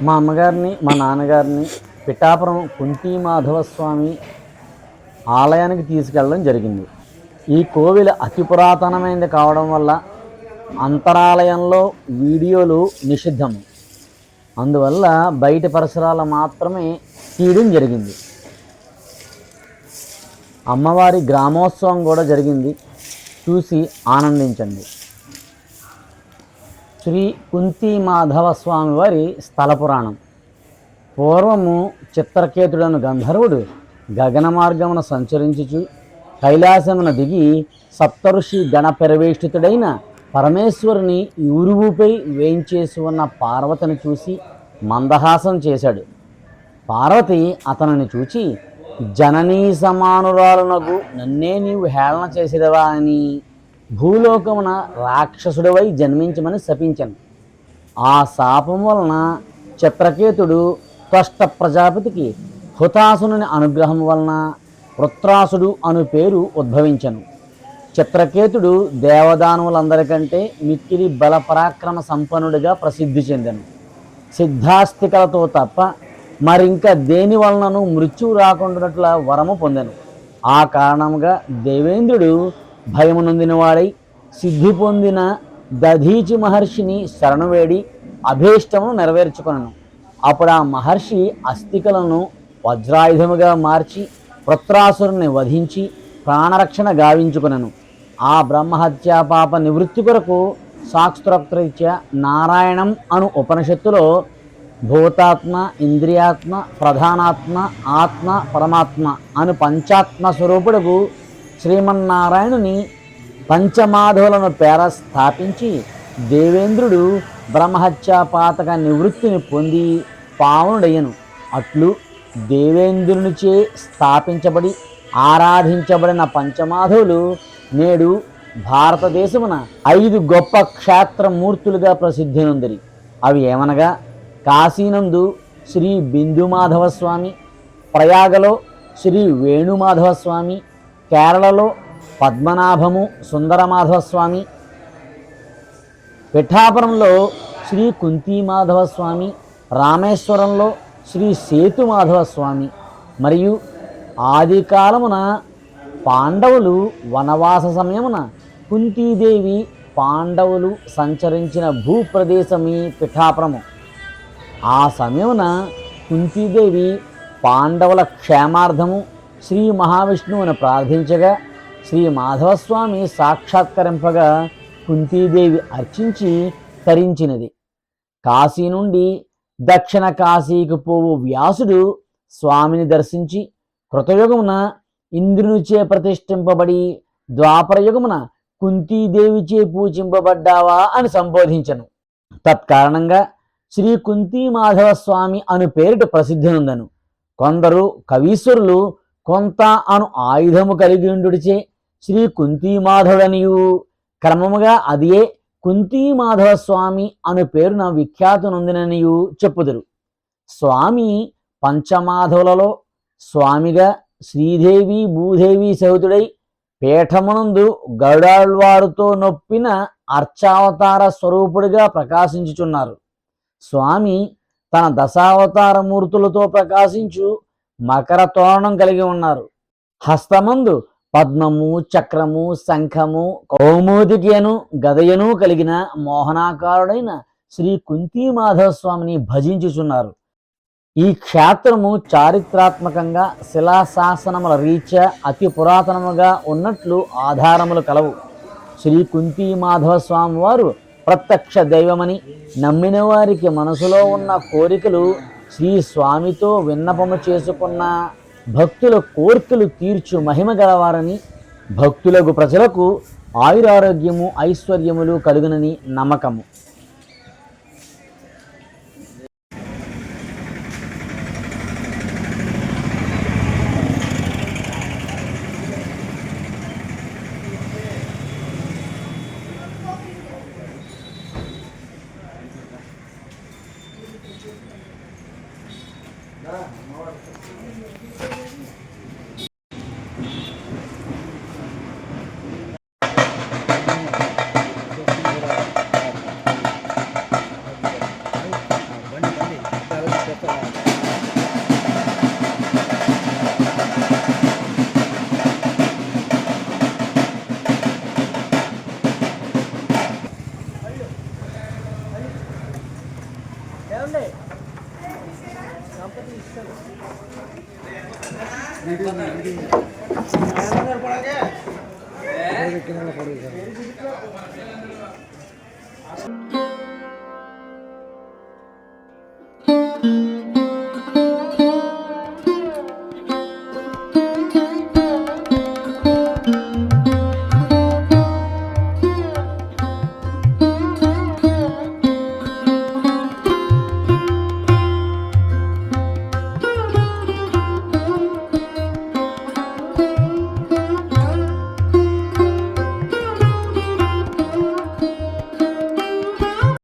మా అమ్మగారిని మా నాన్నగారిని పిఠాపురం కుంతి మాధవ స్వామి ఆలయానికి తీసుకెళ్ళడం జరిగింది. ఈ కోవిల అతి పురాతనమైనది కావడం వల్ల అంతరాలయంలో వీడియోలు నిషిద్ధము. అందువల్ల బయట పరిసరాలు మాత్రమే తీయడం జరిగింది. అమ్మవారి గ్రామోత్సవం కూడా జరిగింది, చూసి ఆనందించండి. శ్రీ కుంతి మాధవ స్వామి వారి స్థల పురాణం. పూర్వము చిత్రకేతుడను గంధర్వుడు గగన మార్గమున సంచరించుచు కైలాసమున దిగి సప్తఋషి గణ పరివేష్టితుడైన పరమేశ్వరుని ఊరువుపై వేయించేసి ఉన్న పార్వతిని చూసి మందహాసం చేశాడు. పార్వతి అతనిని చూచి, జననీ సమానురాలునకు నన్నే నీవు హేళన చేసేదవా అని భూలోకమున రాక్షసుడివై జన్మించమని శపించను. ఆ శాపం వలన చిత్రకేతుడు త్వష్ట ప్రజాపతికి హుతాసుని అనుగ్రహం వలన వృత్రాసుడు అను పేరు ఉద్భవించను. చిత్రకేతుడు దేవదానవులందరికంటే మిక్కిలి బల పరాక్రమ సంపన్నుడిగా ప్రసిద్ధి చెందెను. సిద్ధాస్తికలతో తప్ప మరింక దేని వలనను మృత్యువు రాకుండానట్ల వరము పొందెను. ఆ కారణముగా దేవేంద్రుడు భయము నొందినవాడై సిద్ధి పొందిన దధీచి మహర్షిని శరణువేడి అభీష్టమును నెరవేర్చుకొనను. అప్పుడు ఆ మహర్షి అస్థికలను వజ్రాయుధముగా మార్చి వృత్రాసురుని వధించి ప్రాణరక్షణ గావించుకొనెను. ఆ బ్రహ్మహత్యా పాప నివృత్తి కొరకు శాస్త్రోక్తరీత్యా నారాయణం అను ఉపనిషత్తులో భూతాత్మ, ఇంద్రియాత్మ, ప్రధానాత్మ, ఆత్మ, పరమాత్మ అను పంచాత్మ స్వరూపుడుకు శ్రీమన్నారాయణుని పంచమాధవులను పేర స్థాపించి దేవేంద్రుడు బ్రహ్మహత్యాపాతక నివృత్తిని పొంది పావనుడయ్యను. అట్లు దేవేంద్రునిచే స్థాపించబడి ఆరాధించబడిన పంచమాధవులు నేడు భారతదేశమున 5 గొప్ప క్షేత్రమూర్తులుగా ప్రసిద్ధి నొందిరి. అవి ఏమనగా, కాశీనందు శ్రీ బిందుమాధవస్వామి, ప్రయాగలో శ్రీ వేణుమాధవస్వామి, కేరళలో పద్మనాభము సుందరమాధవస్వామి, పిఠాపురంలో శ్రీ కుంతిమాధవస్వామి, రామేశ్వరంలో శ్రీ సేతుమాధవస్వామి మరియు ఆది కాలమున పాండవులు వనవాస సమయమున కుంతీదేవి పాండవులు సంచరించిన భూప్రదేశమీ పిఠాపురము. ఆ సమయమున కుంతీదేవి పాండవుల క్షేమార్థము శ్రీ మహావిష్ణువుని ప్రార్థించగా శ్రీ మాధవస్వామి సాక్షాత్కరింపగా కుంతీదేవి అర్చించి తరించినది. కాశీ నుండి దక్షిణ కాశీకి పోవు వ్యాసుడు స్వామిని దర్శించి కృతయుగమున ఇంద్రునిచే ప్రతిష్ఠింపబడి ద్వాపరయుగమున కుంతీదేవిచే పూజింపబడ్డావా అని సంబోధించను. తత్కారణంగా శ్రీ కుంతి మాధవ స్వామి అను పేరిట ప్రసిద్ధి నొందెను. కొందరు కవీశ్వరులు కొంత అను ఆయుధము కలిగి ఉండుడిచే శ్రీ కుంతి మాధవుడనియు, క్రమముగా అదియే కుంతి మాధవ స్వామి అను పేరున విఖ్యాతి నొందిననియు చెప్పుదురు. స్వామి పంచమాధవులలో స్వామిగా శ్రీదేవి భూదేవి సహితుడై పీఠమునందు గరుడాళ్వారుతో నొప్పిన అర్చావతార స్వరూపుడిగా ప్రకాశించుచున్నారు. స్వామి తన దశావతార మూర్తులతో ప్రకాశించు మకర తోరణం కలిగి ఉన్నారు. హస్తమందు పద్మము, చక్రము, శంఖము, కౌమోదికను, గదయను కలిగిన మోహనాకారుడైన శ్రీ కుంతి మాధవ స్వామిని భజించుచున్నారు. ఈ క్షేత్రము చారిత్రాత్మకంగా శిలాశాసనముల రీత్యా అతి పురాతనముగా ఉన్నట్లు ఆధారములు కలవు. శ్రీ కుంతి మాధవ స్వామి వారు ప్రత్యక్ష దైవమని నమ్మిన వారికి మనసులో ఉన్న కోరికలు శ్రీ స్వామితో విన్నపము చేసుకున్న భక్తుల కోర్కెలు తీర్చు మహిమ గలవారని, భక్తులకు ప్రజలకు ఆయురారోగ్యము ఐశ్వర్యములు కలుగునని నమ్మకము. వీడియో